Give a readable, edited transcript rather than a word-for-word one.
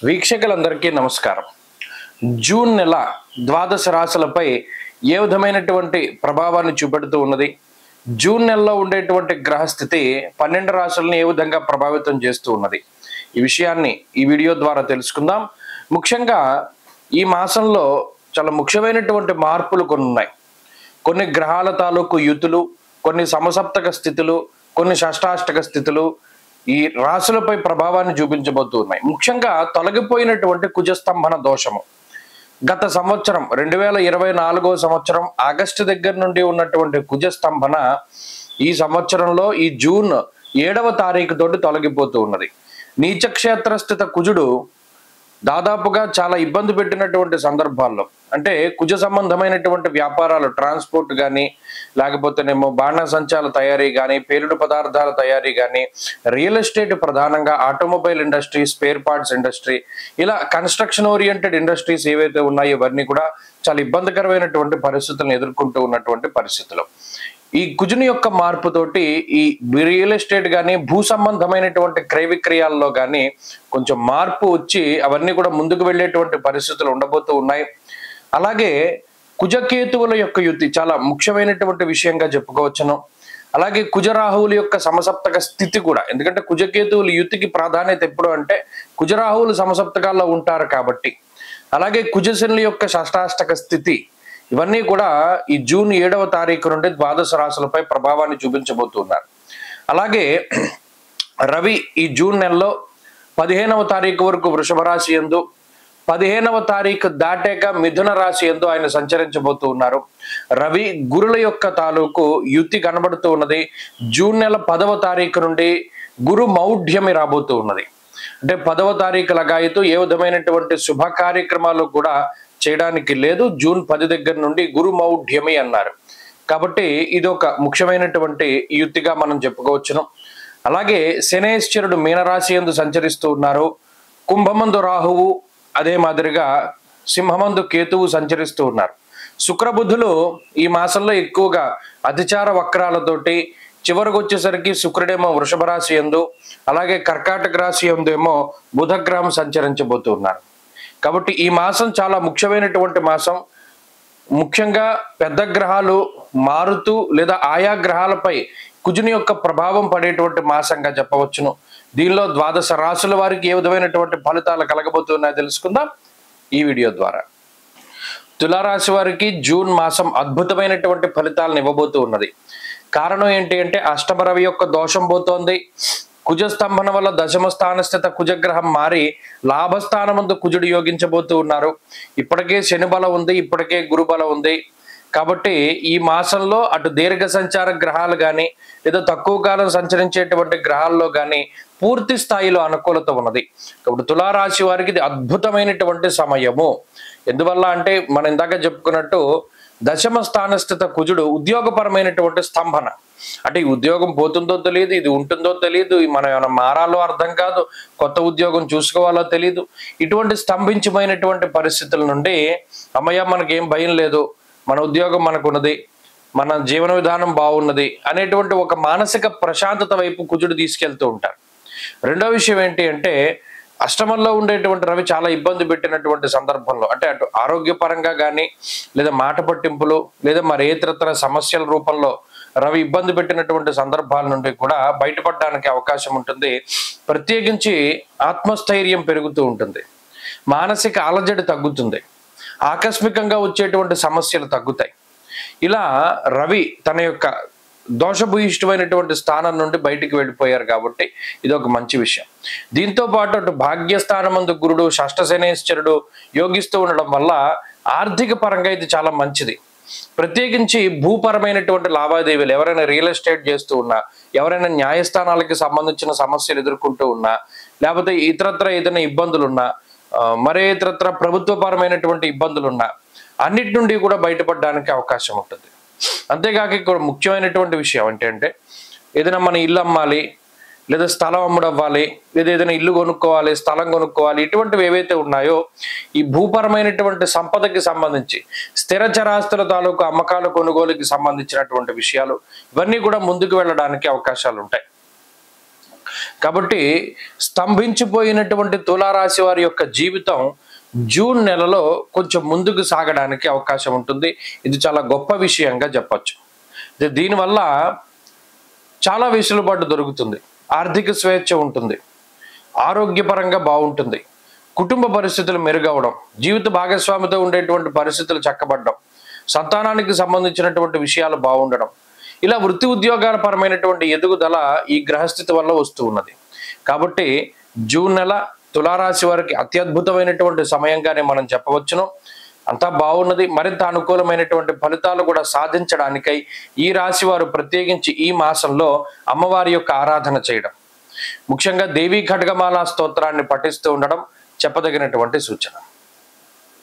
వీక్షకులందరికీ నమస్కారం. జూన్ నెల ద్వాదశ రాశులపై ఏ విధమైనటువంటి ప్రభావాన్ని చూపెడుతూ ఉన్నది, జూన్ నెలలో ఉండేటువంటి గ్రహస్థితి 12 రాశులను ఏ విధంగా ప్రభావితం చేస్తూ ఉన్నది, ఈ విషయాన్ని ఈ వీడియో ద్వారా తెలుసుకుందాం. ముఖ్యంగా ఈ మాసంలో చాలా ముఖ్యమైనటువంటి మార్పులు కొన్ని ఉన్నాయి. కొన్ని గ్రహాల తాలూకు యుతులు, కొన్ని సమసప్తక స్థితులు, కొన్ని షష్టాష్టక స్థితులు ఈ రాశులపై ప్రభావాన్ని చూపించబోతూ ఉన్నాయి. ముఖ్యంగా తొలగిపోయినటువంటి కుజస్తంభన దోషము గత సంవత్సరం 2024 సంవత్సరం ఆగస్టు దగ్గర నుండి ఉన్నటువంటి కుజస్తంభన ఈ సంవత్సరంలో ఈ జూన్ 7వ తారీఖు తోటి తొలగిపోతూ ఉన్నది. నీచక్షేత్రస్థిత కుజుడు దాదాపుగా చాలా ఇబ్బంది పెట్టినటువంటి సందర్భాల్లో, అంటే కుజ సంబంధమైనటువంటి వ్యాపారాలు, ట్రాన్స్పోర్ట్ కానీ, లేకపోతేనేమో బాణసంచాల తయారీ కానీ, పేలుడు పదార్థాల తయారీ కానీ, రియల్ ఎస్టేట్ ప్రధానంగా automobile industry, spare parts industry, ఇలా కన్స్ట్రక్షన్ ఓరియంటెడ్ ఇండస్ట్రీస్ ఏవైతే ఉన్నాయో ఇవన్నీ కూడా చాలా ఇబ్బందికరమైనటువంటి పరిస్థితులను ఎదుర్కొంటూ ఉన్నటువంటి పరిస్థితులు. ఈ కుజుని యొక్క మార్పుతోటి ఈ రియల్ ఎస్టేట్ కానీ, భూ సంబంధమైనటువంటి క్రయ విక్రయాల్లో కానీ కొంచెం మార్పు వచ్చి అవన్నీ కూడా ముందుకు వెళ్ళేటువంటి పరిస్థితులు ఉండబోతూ ఉన్నాయి. అలాగే కుజకేతువుల యొక్క యుతి చాలా ముఖ్యమైనటువంటి విషయంగా చెప్పుకోవచ్చును. అలాగే కుజరాహువుల యొక్క సమసప్తక స్థితి కూడా, ఎందుకంటే కుజకేతువుల యుతికి ప్రాధాన్యత ఎప్పుడు అంటే కుజరాహువులు సమసప్తకాల్లో ఉంటారు కాబట్టి. అలాగే కుజశనుల యొక్క షష్టాష్టక స్థితి, ఇవన్నీ కూడా ఈ జూన్ 7వ తారీఖు నుండి ద్వాదశ రాశులపై ప్రభావాన్ని చూపించబోతున్నారు. అలాగే రవి ఈ జూన్ నెలలో 15వ తారీఖు వరకు వృషభ రాశి యందు, 15వ తారీఖు దాటాక మిథున రాశి యందు ఆయన సంచరించబోతూ ఉన్నారు. రవి గురుల యొక్క తాలూకు యుతి కనబడుతూ ఉన్నది. జూన్ నెల 10వ తారీఖు నుండి గురు మౌఢ్యమి రాబోతూ ఉన్నది. అంటే 10వ తారీఖు లగాయితూ ఏ విధమైనటువంటి శుభ కార్యక్రమాలు కూడా చేయడానికి లేదు. జూన్ 10 దగ్గర నుండి గురు మౌఢ్యమి అన్నారు కాబట్టి ఇది ఒక ముఖ్యమైనటువంటి యుతిగా మనం చెప్పుకోవచ్చును. అలాగే శనేశ్వరుడు మీనరాశి యందు సంచరిస్తూ ఉన్నారు. కుంభమందు రాహువు, అదే మాదిరిగా సింహమందు కేతువు సంచరిస్తూ ఉన్నారు. శుక్రబుధులు ఈ మాసంలో ఎక్కువగా అతిచార వక్రాలతోటి చివరికి వచ్చేసరికి శుక్రుడేమో వృషభ రాశి యందు, అలాగే కర్కాటక రాశి యందు ఏమో బుధగ్రహం సంచరించబోతూ ఉన్నారు. కాబట్టి ఈ మాసం చాలా ముఖ్యమైనటువంటి మాసం. ముఖ్యంగా పెద్ద గ్రహాలు మారుతూ లేదా ఆయా గ్రహాలపై కుజుని యొక్క ప్రభావం పడేటువంటి మాసంగా చెప్పవచ్చును. దీనిలో ద్వాదశ రాశుల వారికి ఏ విధమైనటువంటి ఫలితాలు కలగబోతున్నాయో తెలుసుకుందాం ఈ వీడియో ద్వారా. తులారాశి వారికి జూన్ మాసం అద్భుతమైనటువంటి ఫలితాలను ఇవ్వబోతూ ఉన్నది. కారణం ఏంటి అంటే అష్టమ రవి యొక్క దోషం పోతోంది. కుజస్తంభన వల్ల దశమ స్థానస్థిత కుజగ్రహం మారి లాభస్థానమందు కుజుడు యోగించబోతూ ఉన్నారు. ఇప్పటికే శని బలం ఉంది, ఇప్పటికే గురు బలం ఉంది. కాబట్టి ఈ మాసంలో అటు దీర్ఘ సంచార గ్రహాలు కానీ లేదా తక్కువ కాలం సంచరించేటువంటి గ్రహాల్లో కానీ పూర్తి స్థాయిలో అనుకూలత ఉన్నది. కాబట్టి తులారాశి వారికి ఇది అద్భుతమైనటువంటి సమయము. ఎందువల్ల అంటే మనం ఇందాక చెప్పుకున్నట్టు దశమ స్థానస్థిత కుజుడు ఉద్యోగపరమైనటువంటి స్తంభన, అంటే ఈ ఉద్యోగం పోతుందో తెలియదు, ఇది ఉంటుందో తెలియదు, మనం ఏమైనా మారాలో అర్థం కాదు, కొత్త ఉద్యోగం చూసుకోవాలో తెలియదు. ఇటువంటి స్తంభించమైనటువంటి పరిస్థితుల నుండి అమ్మయ్య మనకేం భయం లేదు, మన ఉద్యోగం మనకున్నది, మన జీవన విధానం బాగున్నది అనేటువంటి ఒక మానసిక ప్రశాంతత వైపు కుజుడు తీసుకెళ్తూ ఉంటారు. రెండో విషయం ఏంటి అంటే అష్టమంలో ఉండేటువంటి రవి చాలా ఇబ్బంది పెట్టినటువంటి సందర్భంలో, అంటే అటు ఆరోగ్యపరంగా కానీ లేదా మాట పట్టింపులు లేదా మరి ఇతరత్ర సమస్యల రూపంలో రవి ఇబ్బంది పెట్టినటువంటి సందర్భాల నుండి కూడా బయటపడడానికి అవకాశం ఉంటుంది. ప్రత్యేకించి ఆత్మస్థైర్యం పెరుగుతూ ఉంటుంది, మానసిక అలజడి తగ్గుతుంది, ఆకస్మికంగా వచ్చేటువంటి సమస్యలు తగ్గుతాయి. ఇలా రవి తన యొక్క దోషభూయిష్టమైనటువంటి స్థానం నుండి బయటికి వెళ్ళిపోయారు కాబట్టి ఇది ఒక మంచి విషయం. దీంతో పాటు అటు భాగ్యస్థానమందు గురుడు షష్ఠ శనేశ్వరుడు యోగిస్తూ ఉండడం వల్ల ఆర్థిక పరంగా ఇది చాలా మంచిది. ప్రత్యేకించి భూపరమైనటువంటి లావాదేవీలు, ఎవరైనా రియల్ ఎస్టేట్ చేస్తూ ఉన్నా, ఎవరైనా న్యాయస్థానాలకి సంబంధించిన సమస్యలు ఎదుర్కొంటూ ఉన్నా, లేకపోతే ఇతరత్ర ఏదైనా ఇబ్బందులు ఉన్నా, మరే ఇతరత్ర ప్రభుత్వపరమైనటువంటి ఇబ్బందులు ఉన్నా, అన్నిటి నుండి కూడా బయటపడడానికి అవకాశం ఉంటుంది. అంతేకాక ఇక్కడ ముఖ్యమైనటువంటి విషయం ఏంటంటే ఏదైనా మన ఇల్లు అమ్మాలి, లేదా స్థలం అమ్ముడవ్వాలి, లేదా ఏదైనా ఇల్లు కొనుక్కోవాలి, స్థలం కొనుక్కోవాలి, ఇటువంటివి ఏవైతే ఉన్నాయో ఈ భూపరమైనటువంటి సంపదకి సంబంధించి స్థిర చరాస్తుల తాలూకు అమ్మకాలు కొనుగోలుకి సంబంధించినటువంటి విషయాలు ఇవన్నీ కూడా ముందుకు వెళ్ళడానికి అవకాశాలు ఉంటాయి. కాబట్టి స్తంభించిపోయినటువంటి తులారాశి వారి యొక్క జీవితం జూన్ నెలలో కొంచెం ముందుకు సాగడానికి అవకాశం ఉంటుంది. ఇది చాలా గొప్ప విషయంగా చెప్పచ్చు. దీనివల్ల చాలా వెసులుబాటు దొరుకుతుంది, ఆర్థిక స్వేచ్ఛ ఉంటుంది, ఆరోగ్యపరంగా బాగుంటుంది, కుటుంబ పరిస్థితులు మెరుగవడం, జీవిత భాగస్వామితో ఉండేటువంటి పరిస్థితులు చక్కబడడం, సంతానానికి సంబంధించినటువంటి విషయాలు బాగుండడం, ఇలా వృత్తి ఉద్యోగాల పరమైనటువంటి ఎదుగుదల ఈ గ్రహస్థితి వల్ల వస్తూ ఉన్నది. కాబట్టి జూన్ నెల తులారాశి వారికి అత్యద్భుతమైనటువంటి సమయంగానే మనం చెప్పవచ్చును. అంతా బాగున్నది. మరింత అనుకూలమైనటువంటి ఫలితాలు కూడా సాధించడానికై ఈ రాశి వారు ప్రత్యేకించి ఈ మాసంలో అమ్మవారి యొక్క ఆరాధన చేయడం, ముఖ్యంగా దేవీ ఖడ్గమాల స్తోత్రాన్ని పఠిస్తూ ఉండడం చెప్పదగినటువంటి సూచన.